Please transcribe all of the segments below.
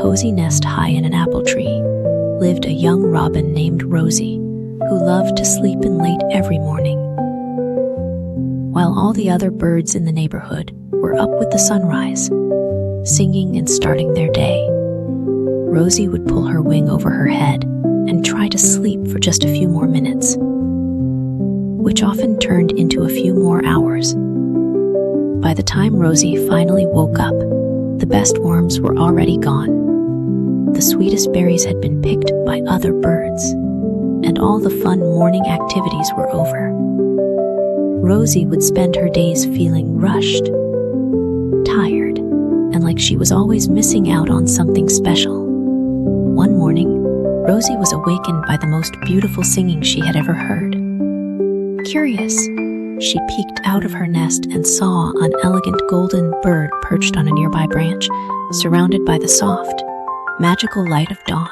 cozy nest high in an apple tree lived a young robin named Rosie, who loved to sleep in late every morning. While all the other birds in the neighborhood were up with the sunrise, singing and starting their day, Rosie would pull her wing over her head and try to sleep for just a few more minutes, which often turned into a few more hours. By the time Rosie finally woke up, the best worms were already gone. The sweetest berries had been picked by other birds, and all the fun morning activities were over. Rosie would spend her days feeling rushed, tired, and like she was always missing out on something special. One morning, Rosie was awakened by the most beautiful singing she had ever heard. Curious, she peeked out of her nest and saw an elegant golden bird perched on a nearby branch, surrounded by the soft, magical light of dawn.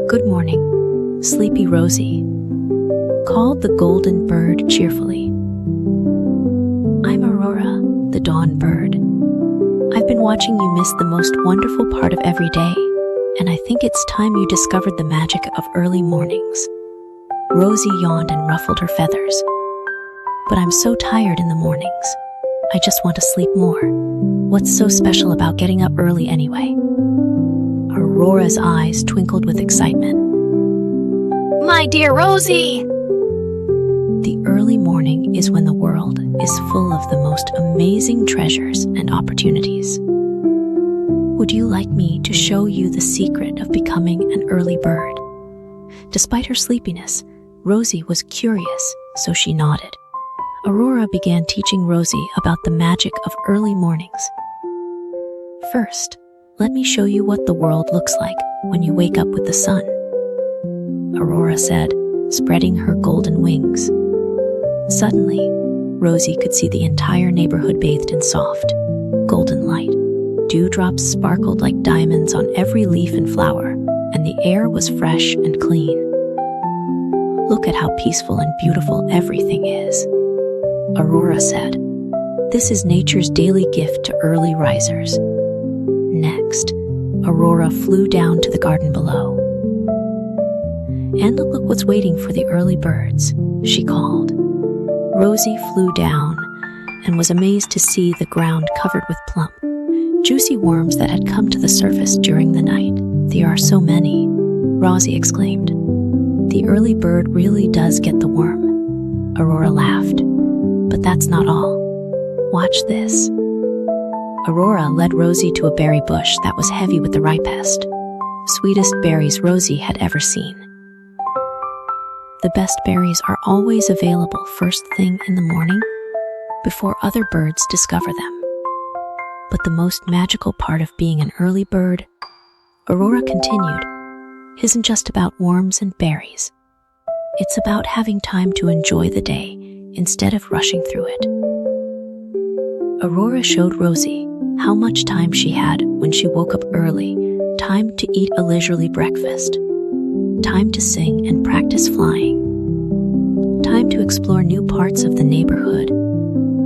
"Good morning, sleepy Rosie," called the golden bird cheerfully. "I'm Aurora, the Dawn Bird. I've been watching you miss the most wonderful part of every day, and I think it's time you discovered the magic of early mornings." Rosie yawned and ruffled her feathers. "But I'm so tired in the mornings. I just want to sleep more. What's so special about getting up early anyway?" Aurora's eyes twinkled with excitement. "My dear Rosie!" The early morning is when the world is full of the most amazing treasures and opportunities. Would you like me to show you the secret of becoming an early bird? Despite her sleepiness, Rosie was curious, so she nodded. Aurora began teaching Rosie about the magic of early mornings. "First, let me show you what the world looks like when you wake up with the sun," Aurora said, spreading her golden wings. Suddenly, Rosie could see the entire neighborhood bathed in soft, golden light. Dewdrops sparkled like diamonds on every leaf and flower, and the air was fresh and clean. "Look at how peaceful and beautiful everything is," Aurora said. "This is nature's daily gift to early risers." Next, Aurora flew down to the garden below. "And look what's waiting for the early birds," she called. Rosie flew down and was amazed to see the ground covered with plump, juicy worms that had come to the surface during the night. "There are so many," Rosie exclaimed. "The early bird really does get the worm," Aurora laughed. "But that's not all. Watch this." Aurora led Rosie to a berry bush that was heavy with the ripest, sweetest berries Rosie had ever seen. The best berries are always available first thing in the morning, before other birds discover them. But the most magical part of being an early bird, Aurora continued, isn't just about worms and berries. It's about having time to enjoy the day instead of rushing through it. Aurora showed Rosie how much time she had when she woke up early, time to eat a leisurely breakfast, time to sing and practice flying, time to explore new parts of the neighborhood,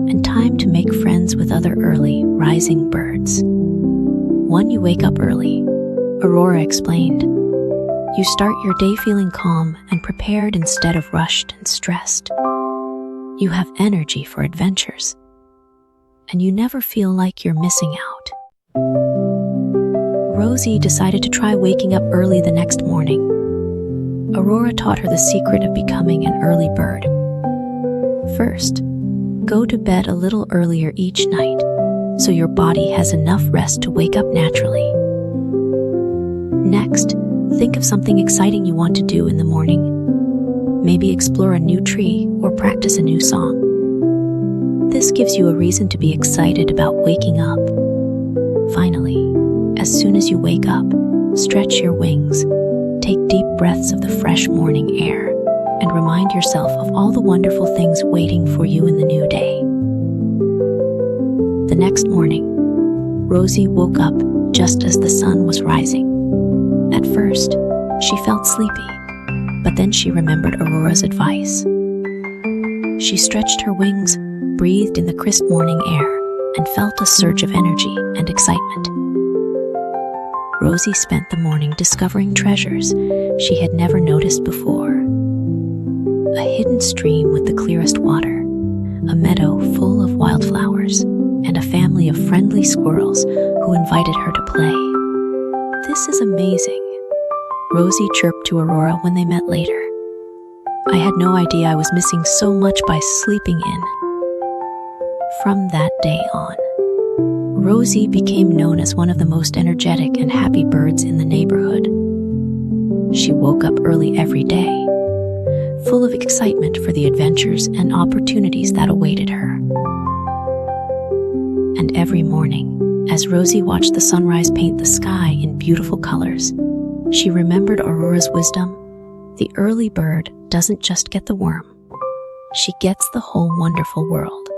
and time to make friends with other early rising birds. When you wake up early, Aurora explained, you start your day feeling calm and prepared instead of rushed and stressed. You have energy for adventures, and you never feel like you're missing out. Rosie decided to try waking up early the next morning. Aurora taught her the secret of becoming an early bird. First, go to bed a little earlier each night, so your body has enough rest to wake up naturally. Next, think of something exciting you want to do in the morning. Maybe explore a new tree or practice a new song. This gives you a reason to be excited about waking up. Finally, as soon as you wake up, stretch your wings, take deep breaths of the fresh morning air, and remind yourself of all the wonderful things waiting for you in the new day. The next morning, Rosie woke up just as the sun was rising. At first, she felt sleepy, but then she remembered Aurora's advice. She stretched her wings, breathed in the crisp morning air, and felt a surge of energy and excitement. Rosie spent the morning discovering treasures she had never noticed before. A hidden stream with the clearest water, a meadow full of wildflowers, and a family of friendly squirrels who invited her to play. "This is amazing," Rosie chirped to Aurora when they met later. "I had no idea I was missing so much by sleeping in." From that day on, Rosie became known as one of the most energetic and happy birds in the neighborhood. She woke up early every day, full of excitement for the adventures and opportunities that awaited her. And every morning, as Rosie watched the sunrise paint the sky in beautiful colors, she remembered Aurora's wisdom: the early bird doesn't just get the worm, she gets the whole wonderful world.